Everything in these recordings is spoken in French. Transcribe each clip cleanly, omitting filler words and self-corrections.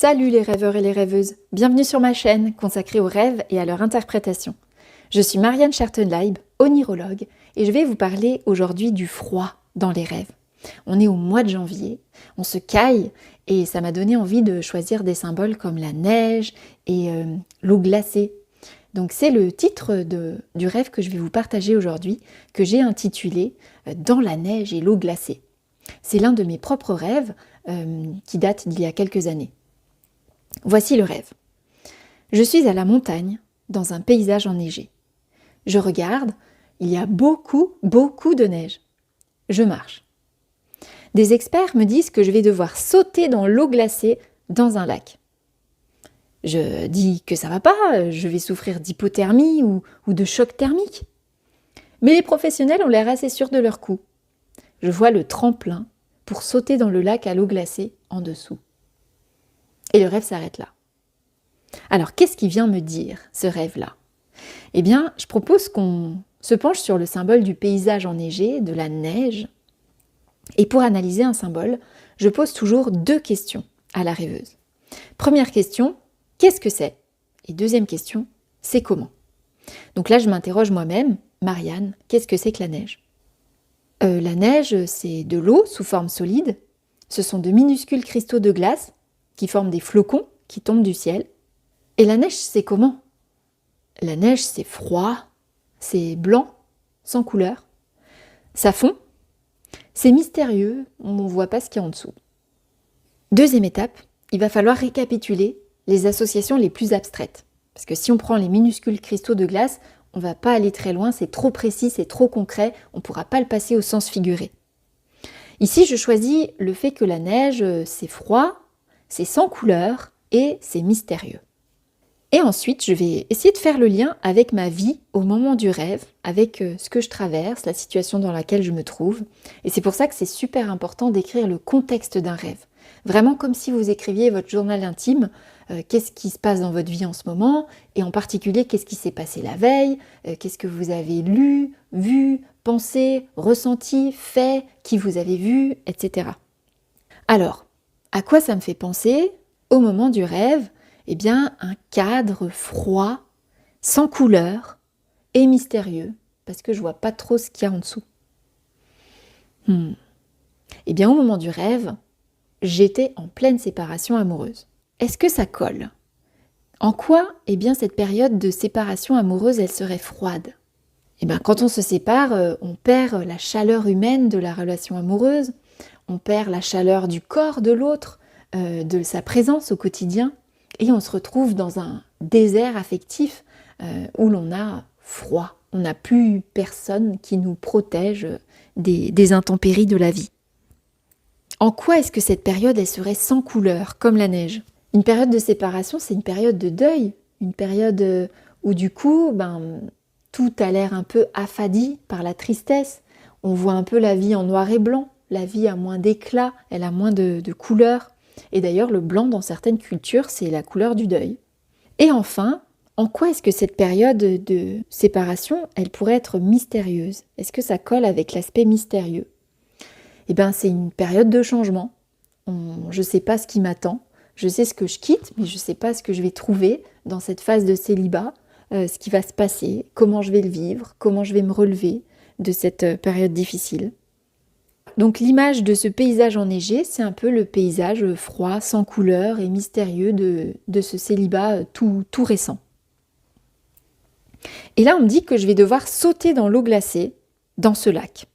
Salut les rêveurs et les rêveuses, bienvenue sur ma chaîne consacrée aux rêves et à leur interprétation. Je suis Marianne Schertenleib, onirologue, et je vais vous parler aujourd'hui du froid dans les rêves. On est au mois de janvier, on se caille, et ça m'a donné envie de choisir des symboles comme la neige et l'eau glacée. Donc c'est le titre du rêve que je vais vous partager aujourd'hui, que j'ai intitulé « Dans la neige et l'eau glacée ». C'est l'un de mes propres rêves qui date d'il y a quelques années. Voici le rêve. Je suis à la montagne, dans un paysage enneigé. Je regarde, il y a beaucoup de neige. Je marche. Des experts me disent que je vais devoir sauter dans l'eau glacée dans un lac. Je dis que ça va pas, je vais souffrir d'hypothermie ou de choc thermique. Mais les professionnels ont l'air assez sûrs de leur coup. Je vois le tremplin pour sauter dans le lac à l'eau glacée en dessous. Et le rêve s'arrête là. Alors, qu'est-ce qui vient me dire, ce rêve-là? Eh bien, je propose qu'on se penche sur le symbole du paysage enneigé, de la neige. Et pour analyser un symbole, je pose toujours deux questions à la rêveuse. Première question, qu'est-ce que c'est? Et deuxième question, c'est comment? Donc là, je m'interroge moi-même, Marianne, qu'est-ce que c'est que la neige? La neige, c'est de l'eau sous forme solide. Ce sont de minuscules cristaux de glace qui forment des flocons qui tombent du ciel. Et la neige, c'est comment? La neige, c'est froid, c'est blanc, sans couleur. Ça fond, c'est mystérieux, on ne voit pas ce qu'il y a en dessous. Deuxième étape, il va falloir récapituler les associations les plus abstraites. Parce que si on prend les minuscules cristaux de glace, on ne va pas aller très loin, c'est trop précis, c'est trop concret, on ne pourra pas le passer au sens figuré. Ici, je choisis le fait que la neige, c'est froid, c'est sans couleur et c'est mystérieux. Et ensuite, je vais essayer de faire le lien avec ma vie au moment du rêve, avec ce que je traverse, la situation dans laquelle je me trouve. Et c'est pour ça que c'est super important d'écrire le contexte d'un rêve. Vraiment comme si vous écriviez votre journal intime, qu'est-ce qui se passe dans votre vie en ce moment, et en particulier qu'est-ce qui s'est passé la veille, qu'est-ce que vous avez lu, vu, pensé, ressenti, fait, qui vous avez vu, etc. Alors, à quoi ça me fait penser au moment du rêve? Eh bien, un cadre froid, sans couleur et mystérieux, parce que je vois pas trop ce qu'il y a en dessous. Eh bien, au moment du rêve, j'étais en pleine séparation amoureuse. Est-ce que ça colle? En quoi, eh bien, cette période de séparation amoureuse, elle serait froide? Eh bien, quand on se sépare, on perd la chaleur humaine de la relation amoureuse, on perd la chaleur du corps de l'autre, de sa présence au quotidien, et on se retrouve dans un désert affectif où l'on a froid. On n'a plus personne qui nous protège des intempéries de la vie. En quoi est-ce que cette période, elle serait sans couleur, comme la neige? Une période de séparation, c'est une période de deuil, une période où du coup, tout a l'air un peu affadi par la tristesse. On voit un peu la vie en noir et blanc, la vie a moins d'éclat, elle a moins de couleurs. Et d'ailleurs, le blanc, dans certaines cultures, c'est la couleur du deuil. Et enfin, en quoi est-ce que cette période de séparation, elle pourrait être mystérieuse? Est-ce que ça colle avec l'aspect mystérieux? Eh bien, c'est une période de changement. Je ne sais pas ce qui m'attend. Je sais ce que je quitte, mais je ne sais pas ce que je vais trouver dans cette phase de célibat, ce qui va se passer, comment je vais le vivre, comment je vais me relever de cette période difficile. Donc l'image de ce paysage enneigé, c'est un peu le paysage froid, sans couleur et mystérieux de ce célibat tout récent. Et là, on me dit que je vais devoir sauter dans l'eau glacée, dans ce lac.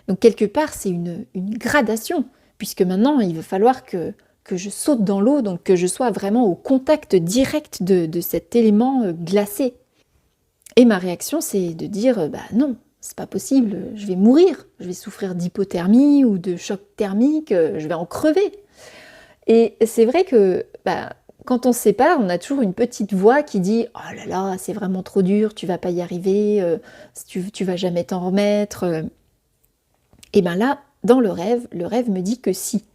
Donc quelque part, c'est une gradation, puisque maintenant, il va falloir que je saute dans l'eau, donc que je sois vraiment au contact direct de cet élément glacé. Et ma réaction, c'est de dire, non, c'est pas possible, je vais mourir, je vais souffrir d'hypothermie ou de choc thermique, je vais en crever. Et c'est vrai que quand on se sépare, on a toujours une petite voix qui dit « Oh là là, c'est vraiment trop dur, tu vas pas y arriver, tu vas jamais t'en remettre. » Et bien là, dans le rêve me dit que si.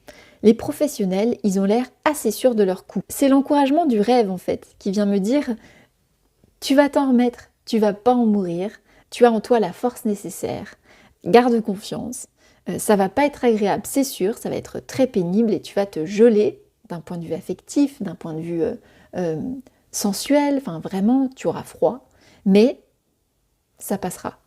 Les professionnels, ils ont l'air assez sûrs de leur coup. C'est l'encouragement du rêve, en fait, qui vient me dire « Tu vas t'en remettre, tu vas pas en mourir. » Tu as en toi la force nécessaire, garde confiance, ça va pas être agréable, c'est sûr, ça va être très pénible et tu vas te geler d'un point de vue affectif, d'un point de vue sensuel, enfin vraiment, tu auras froid, mais ça passera.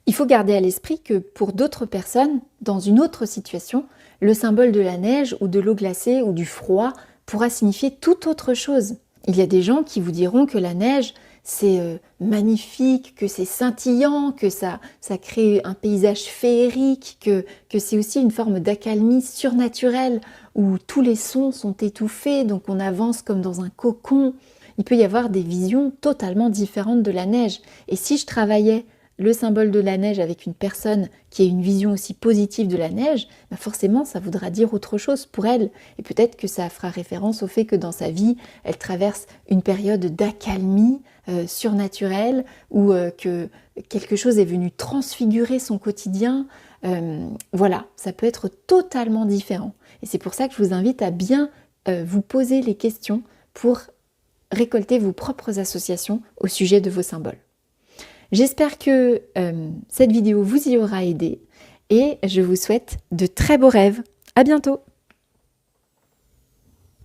Il faut garder à l'esprit que pour d'autres personnes, dans une autre situation, le symbole de la neige ou de l'eau glacée ou du froid pourra signifier tout autre chose. Il y a des gens qui vous diront que la neige, c'est magnifique, que c'est scintillant, que ça crée un paysage féerique, que c'est aussi une forme d'accalmie surnaturelle où tous les sons sont étouffés, donc on avance comme dans un cocon. Il peut y avoir des visions totalement différentes de la neige. Et si je travaillais le symbole de la neige avec une personne qui a une vision aussi positive de la neige, bah forcément ça voudra dire autre chose pour elle. Et peut-être que ça fera référence au fait que dans sa vie, elle traverse une période d'accalmie surnaturelle ou que quelque chose est venu transfigurer son quotidien. Voilà, ça peut être totalement différent. Et c'est pour ça que je vous invite à bien vous poser les questions pour récolter vos propres associations au sujet de vos symboles. J'espère que cette vidéo vous y aura aidé et je vous souhaite de très beaux rêves. À bientôt!